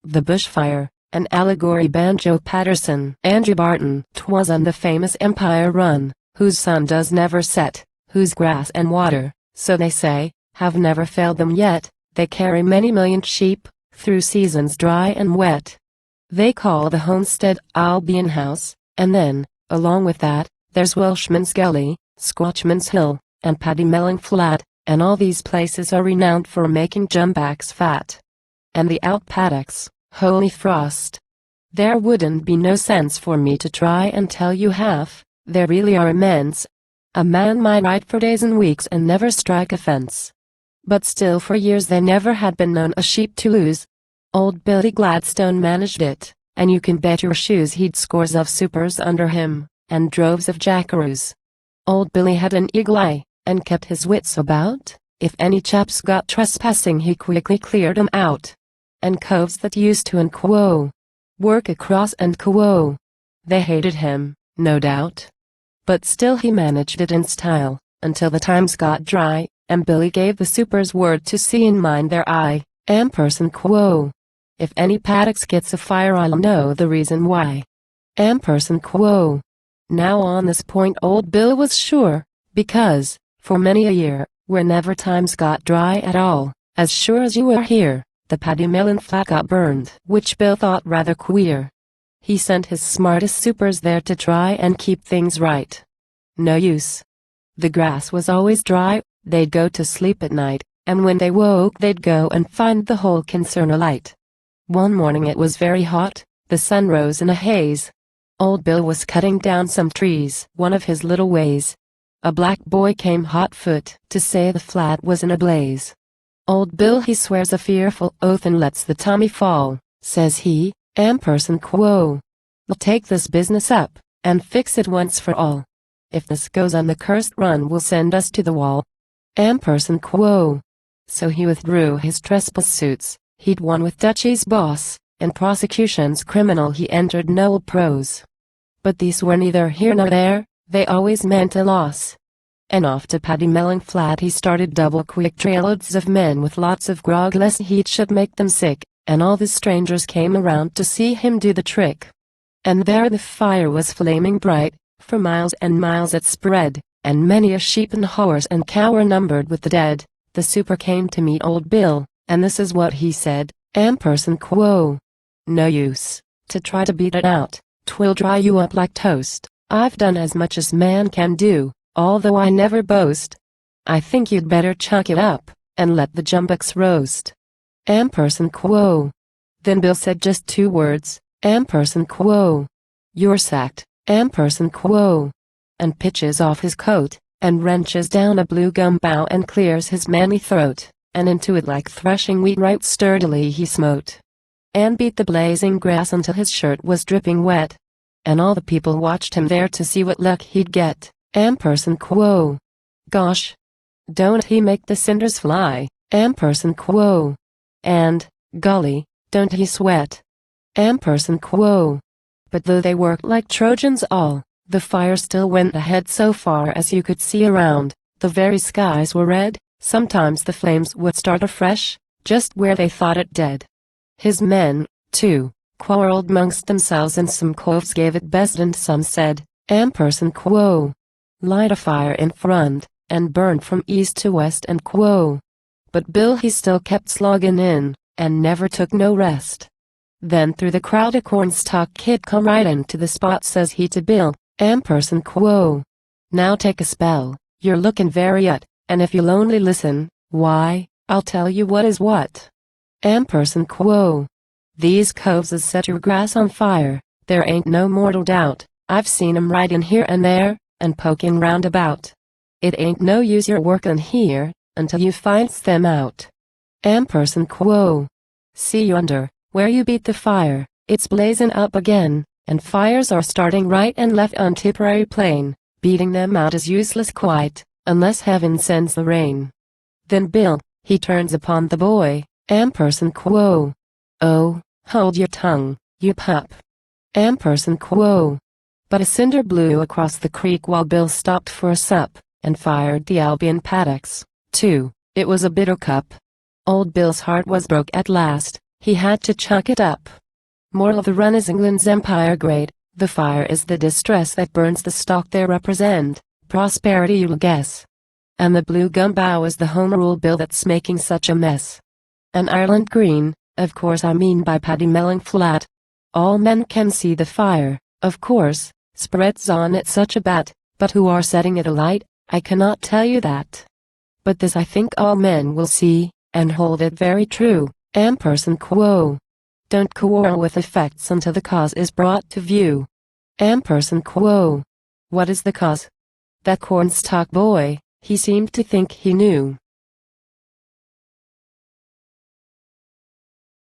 The Bushfire, an Allegory. Banjo. Paterson. Andrew. Barton. 'Twas on the famous Empire Run, whose sun does never set, whose grass and water, so they say, have never failed them yet. They carry many million sheep, through seasons dry and wet. They call the homestead Albion House, and then, along with that, there's Welshman's Gully, Scotchman's Hill, and Paddymelon Flat, and all these places are renowned for making jumbacks fat. And the out paddocks, holy frost! There wouldn't be no sense for me to try and tell you half, there really are immense. A man might ride for days and weeks and never strike a fence. But still for years they never had been known a sheep to lose. Old Billy Gladstone managed it, and you can bet your shoes he'd scores of supers under him, and droves of jackaroos. Old Billy had an eagle eye, and kept his wits about. If any chaps got trespassing he quickly cleared 'em out. And coves that used to work across and they hated him, no doubt. But still he managed it in style, until the times got dry, and Billy gave the supers word to see and mind their eye, ampersand quo. If any paddocks gets afire I'll know the reason why. Ampersand quo. Now on this point old Bill was sure, because, for many a year, whenever times got dry at all, as sure as you were here, the Paddymelon Flat got burned, which Bill thought rather queer. He sent his smartest supers there to try and keep things right. No use. The grass was always dry, they'd go to sleep at night, and when they woke they'd go and find the whole concern alight. One morning it was very hot, the sun rose in a haze. Old Bill was cutting down some trees, one of his little ways. A black boy came hot-foot to say the flat was in a blaze. Old Bill he swears a fearful oath and lets the Tommy fall, says he, ampersand quo. We'll take this business up, and fix it once for all. If this goes on the cursed run will send us to the wall. Ampersand quo. So he withdrew his trespass suits, he'd won with Dutchy's boss, and prosecution's criminal he entered no prose. But these were neither here nor there, they always meant a loss. And off to Paddymelon Flat he started double quick trailloads of men with lots of grog lest heat should make them sick, and all the strangers came around to see him do the trick. And there the fire was flaming bright, for miles and miles it spread, and many a sheep and horse and cow were numbered with the dead. The super came to meet old Bill, and this is what he said, ampersand quo. No use to try to beat it out, 'twill dry you up like toast. I've done as much as man can do, although I never boast. I think you'd better chuck it up, and let the jumbacks roast. Ampersand quo. Then Bill said just 2 words, ampersand quo. You're sacked, ampersand quo. And pitches off his coat, and wrenches down a blue gum bough and clears his manly throat, and into it like threshing wheat right sturdily he smote. And beat the blazing grass until his shirt was dripping wet. And all the people watched him there to see what luck he'd get, ampersand quo. Gosh! Don't he make the cinders fly, ampersand quo. And, golly, don't he sweat, ampersand quo. But though they worked like Trojans all, the fire still went ahead so far as you could see around. The very skies were red, sometimes the flames would start afresh, just where they thought it dead. His men, too, quarreled amongst themselves and some coves gave it best and some said, ampersand quo. Light a fire in front, and burn from east to west and quo. But Bill he still kept slogging in, and never took no rest. Then through the crowd a cornstalk kid come right into the spot, says he to Bill, ampersand quo. Now take a spell, you're looking very ut, and if you'll only listen, why, I'll tell you what is what. Ampersand quo. These coves has set your grass on fire, there ain't no mortal doubt. I've seen 'em right in here and there, and poking round about. It ain't no use your workin' here, until you finds them out. Ampersand quo. See yonder, where you beat the fire, it's blazin' up again, and fires are starting right and left on Tipperary Plain. Beating them out is useless quite, unless heaven sends the rain. Then Bill, he turns upon the boy, ampersand quo. Oh, hold your tongue, you pup. Ampersand quo. But a cinder blew across the creek while Bill stopped for a sup, and fired the Albion paddocks, too. It was a bitter cup. Old Bill's heart was broke at last. he had to chuck it up. Moral of the run is England's empire great, the fire is the distress that burns the stock they represent, prosperity you'll guess. And the blue gum bough is the home rule bill that's making such a mess. And Ireland green, of course I mean by Paddy Melling flat. All men can see the fire, of course, spreads on it such a bat, but who are setting it alight, I cannot tell you that. But this I think all men will see, and hold it very true, ampersand quo. Don't quarrel with effects until the cause is brought to view. Ampersand quo. What is the cause? That cornstalk boy, he seemed to think he knew.